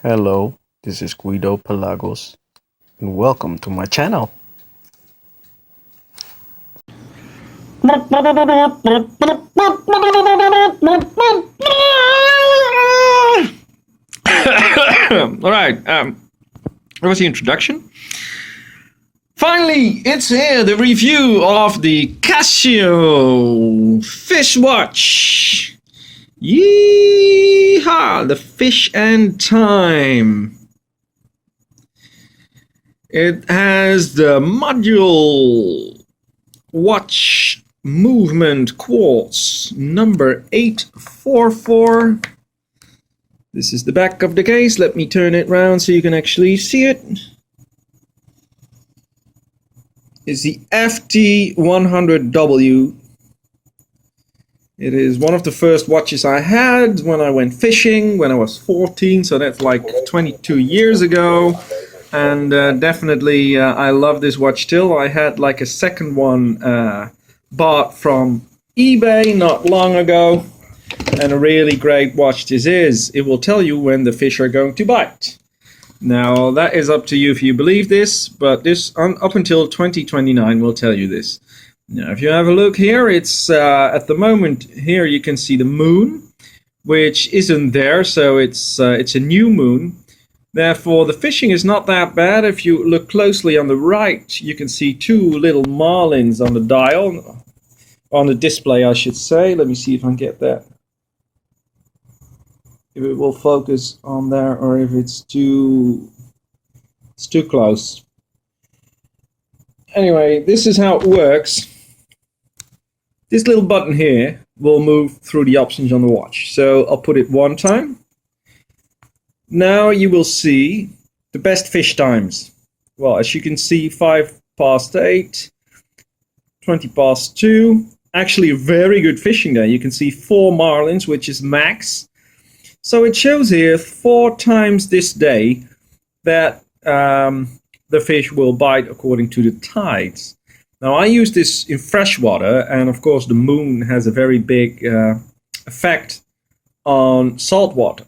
Hello, this is Guido Pelagos, and welcome to my channel. All right, that was the introduction. Finally, it's here, the review of the Casio Fish watch. Yeehaw, the fish and time. It has the module watch movement quartz number 844. This is the back of the case. Let me turn it around so you can actually see it. It's the FT-100W. It is one of the first watches I had when I went fishing when I was 14, so that's like 22 years ago. And definitely I love this watch still. I had like a second one bought from eBay not long ago. And a really great watch this is. It will tell you when the fish are going to bite. Now that is up to you if you believe this, but this up until 2029 will tell you this. Now if you have a look here, it's at the moment here you can see the moon, which isn't there, so it's a new moon. Therefore the fishing is not that bad. If you look closely on the right, you can see two little marlins on the dial, on the display I should say. Let me see if I can get that. If it will focus on there or if it's too close. Anyway, this is how it works. This little button here will move through the options on the watch. So I'll put it one time. Now you will see the best fish times. Well, as you can see, 5 past 8, 20 past 2. Actually a very good fishing day. You can see 4 marlins, which is max. So it shows here 4 times this day that the fish will bite according to the tides. Now I use this in freshwater, and of course the moon has a very big effect on saltwater.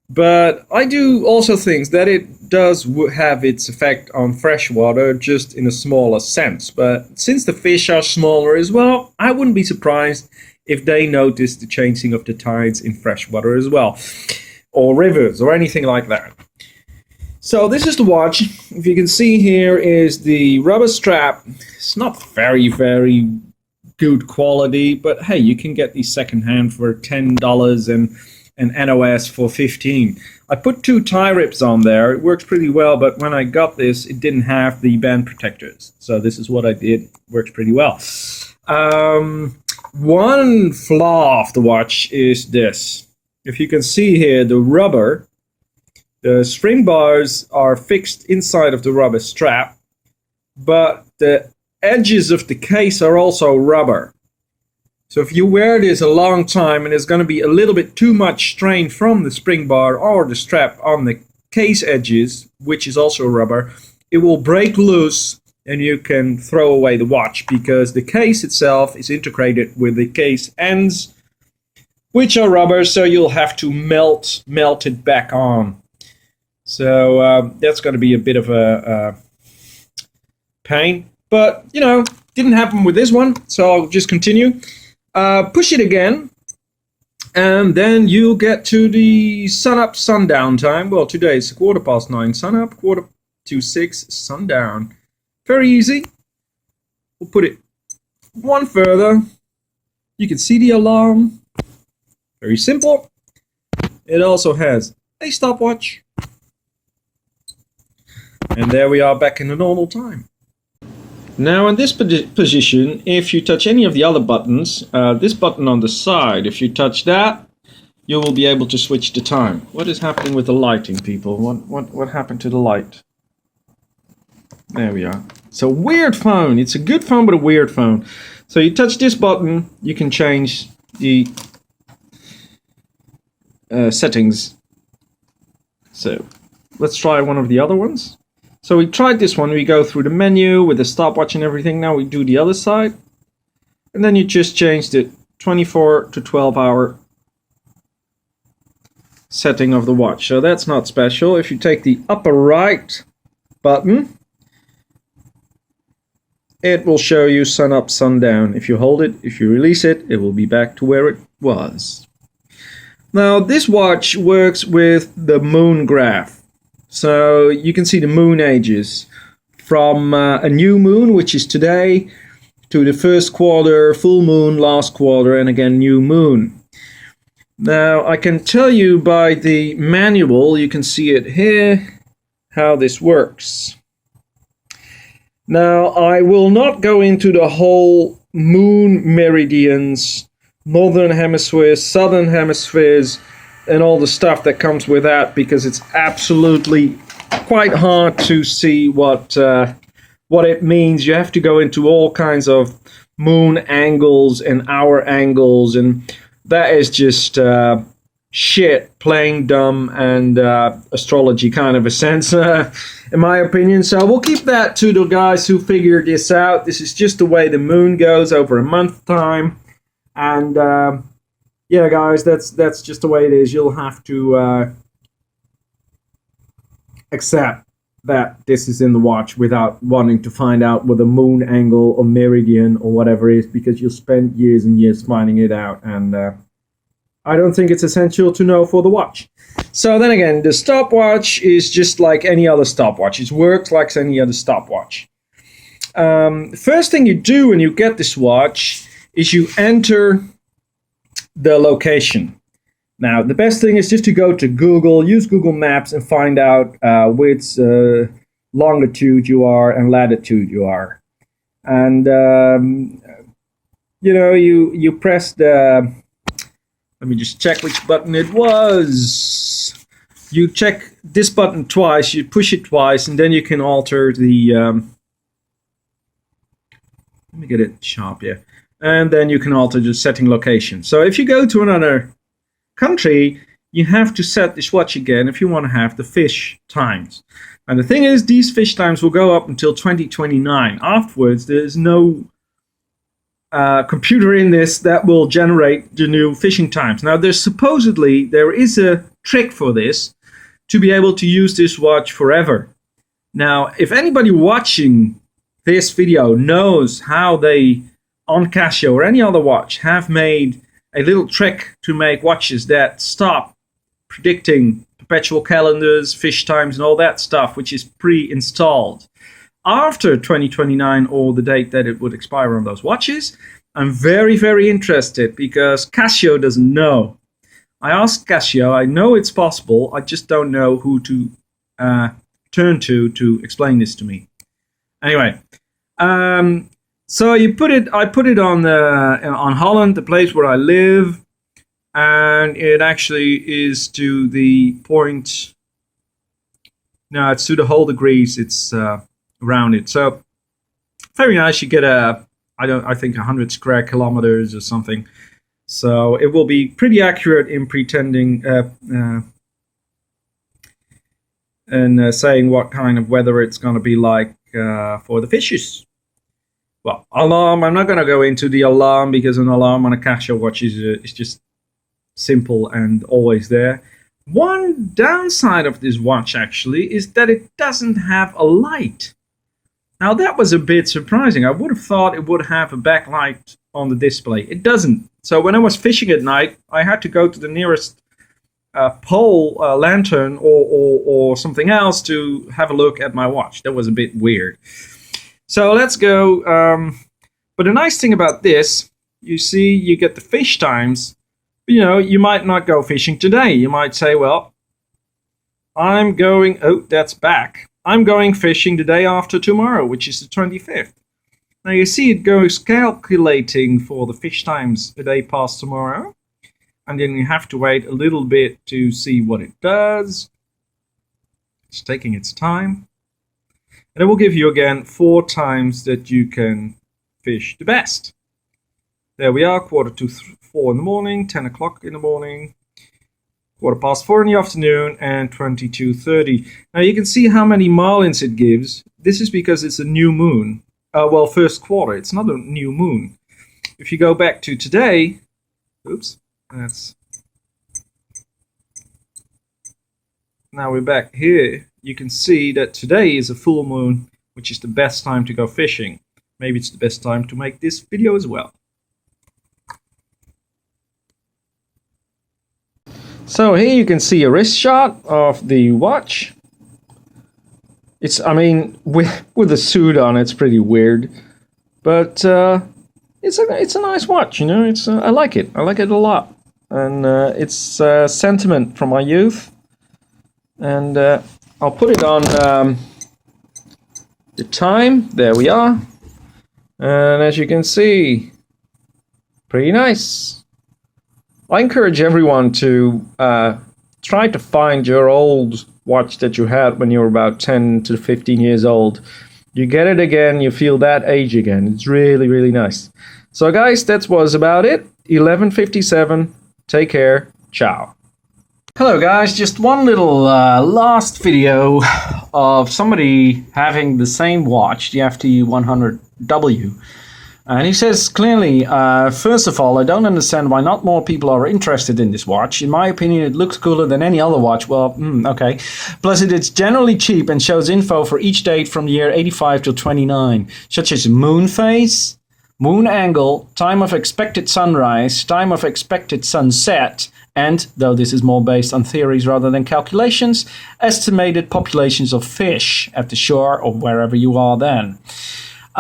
But I do also think that it does have its effect on freshwater, just in a smaller sense. But since the fish are smaller as well, I wouldn't be surprised if they notice the changing of the tides in freshwater as well, or rivers, or anything like that. So this is the watch. If you can see here is the rubber strap. It's not very good quality, but hey, you can get these secondhand for $10 and an NOS for 15. I put 2 tie rips on there. It works pretty well, but when I got this, it didn't have the band protectors. So this is what I did. It works pretty well. One flaw of the watch is this. If you can see here, the rubber, the spring bars are fixed inside of the rubber strap, but the edges of the case are also rubber. So if you wear this a long time and there's going to be a little bit too much strain from the spring bar or the strap on the case edges, which is also rubber, it will break loose and you can throw away the watch because the case itself is integrated with the case ends, which are rubber, so you'll have to melt it back on. So that's going to be a bit of a pain, but you know, didn't happen with this one, so I'll just continue. Push it again, and then you'll get to the sun-up, sundown time. Well, today it's 9:15 sun-up, 5:45 sundown. Very easy. We'll put it one further. You can see the alarm. Very simple. It also has a stopwatch. And there we are back in the normal time. Now in this position, if you touch any of the other buttons, this button on the side, if you touch that, you will be able to switch the time. What is happening with the lighting, people? What happened to the light? There we are. It's a weird phone. It's a good phone, but a weird phone. So you touch this button, you can change the settings. So let's try one of the other ones. So we tried this one. We go through the menu with the stopwatch and everything. Now we do the other side. And then you just changed it 24 to 12 hour setting of the watch. So that's not special. If you take the upper right button, it will show you sun up, sun down. If you hold it, if you release it, it will be back to where it was. Now this watch works with the moon graph. So you can see the moon ages from a new moon, which is today, to the first quarter, full moon, last quarter, and again new moon. Now I can tell you by the manual, you can see it here, how this works. Now I will not go into the whole moon meridians, northern hemispheres, southern hemispheres, and all the stuff that comes with that, because it's absolutely quite hard to see what it means. You have to go into all kinds of moon angles and hour angles, and that is just shit, playing dumb, and astrology kind of a sense, in my opinion. So we'll keep that to the guys who figured this out. This is just the way the moon goes over a month time, and yeah, guys, that's just the way it is. You'll have to accept that this is in the watch without wanting to find out what the moon angle or meridian or whatever is, because you'll spend years and years finding it out, and I don't think it's essential to know for the watch. So then again, the stopwatch is just like any other stopwatch. It works like any other stopwatch. The first thing you do when you get this watch is you enter the location. Now, the best thing is just to go to Google, use Google Maps, and find out which longitude you are and latitude you are. And, you know, you press the... Let me just check which button it was. You check this button twice, you push it twice, and then you can alter the... let me get it sharp here. And then you can alter the setting location. So if you go to another country, you have to set this watch again if you want to have the fish times. And the thing is, these fish times will go up until 2029. Afterwards, there's no computer in this that will generate the new fishing times. Now, there is a trick for this, to be able to use this watch forever. Now, if anybody watching this video knows how they, on Casio or any other watch, have made a little trick to make watches that stop predicting perpetual calendars, fish times, and all that stuff, which is pre-installed after 2029 or the date that it would expire on those watches, I'm very, very interested, because Casio doesn't know. I asked Casio, I know it's possible, I just don't know who to turn to explain this to me. Anyway, so I put it on Holland, the place where I live, and it actually is to the point. No, it's to the whole degrees. It's around it. So very nice. You get I think 100 square kilometers or something. So it will be pretty accurate in pretending and saying what kind of weather it's going to be like for the fishes. Well, alarm, I'm not going to go into the alarm, because an alarm on a Casio watch is just simple and always there. One downside of this watch, actually, is that it doesn't have a light. Now, that was a bit surprising. I would have thought it would have a backlight on the display. It doesn't. So when I was fishing at night, I had to go to the nearest pole lantern or something else to have a look at my watch. That was a bit weird. So let's go. But the nice thing about this, you see, you get the fish times. You know, you might not go fishing today. You might say, well, I'm going... Oh, that's back. I'm going fishing the day after tomorrow, which is the 25th. Now you see it goes calculating for the fish times a day past tomorrow. And then you have to wait a little bit to see what it does. It's taking its time. And it will give you again 4 times that you can fish the best. There we are, 3:45 in the morning, 10 o'clock in the morning, 4:15 in the afternoon, and 22:30. Now you can see how many marlins it gives. This is because it's a new moon. Well, first quarter, it's not a new moon. If you go back to today, oops, that's now we're back here, you can see that today is a full moon, which is the best time to go fishing. Maybe it's the best time to make this video as well. So here you can see a wrist shot of the watch. I mean, with the suit on, it's pretty weird, but it's a nice watch, you know. I like it. I like it a lot, and it's sentiment from my youth. And I'll put it on the time. There we are, and as you can see, pretty nice. I encourage everyone to try to find your old watch that you had when you were about 10 to 15 years old. You get it again, you feel that age again. It's really, really nice. So guys, that was about it. 11:57. Take care. Ciao. Hello guys, just one little last video of somebody having the same watch, the FT-100W. And he says clearly, first of all, I don't understand why not more people are interested in this watch. In my opinion, it looks cooler than any other watch. Well, okay. Plus, it is generally cheap and shows info for each date from the year 85 to 29, such as moon phase, moon angle, time of expected sunrise, time of expected sunset, and, though this is more based on theories rather than calculations, estimated populations of fish at the shore or wherever you are then.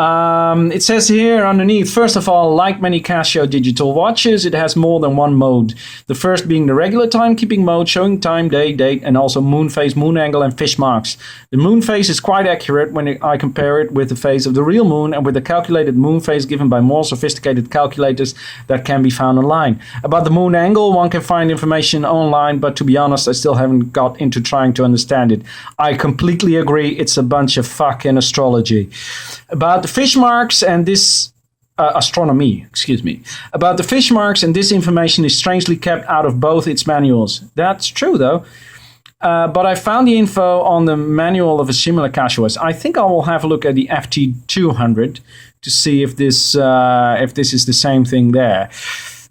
It says here underneath, first of all, like many Casio digital watches, it has more than one mode. The first being the regular timekeeping mode, showing time, day, date, and also moon phase, moon angle, and fish marks. The moon phase is quite accurate when I compare it with the phase of the real moon and with the calculated moon phase given by more sophisticated calculators that can be found online. About the moon angle, one can find information online, but to be honest, I still haven't got into trying to understand it. I completely agree, it's a bunch of fucking astrology. About the fish marks and this astronomy, excuse me. About the fish marks and this information is strangely kept out of both its manuals. That's true though. But I found the info on the manual of a similar Casio watch. I think I will have a look at the FT-200 to see if this is the same thing there.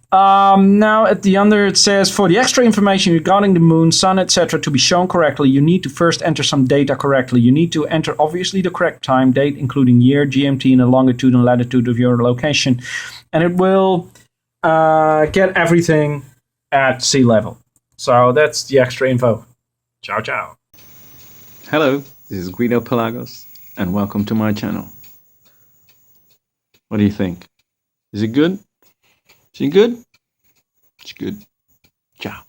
Now at the under it says, for the extra information regarding the moon, sun, etc. to be shown correctly, you need to first enter some data correctly. You need to enter obviously the correct time, date, including year, GMT, and the longitude and latitude of your location. And it will get everything at sea level. So that's the extra info. Ciao, ciao. Hello, this is Guido Pelagos, and welcome to my channel. What do you think? Is it good? Is it good? It's good. Ciao.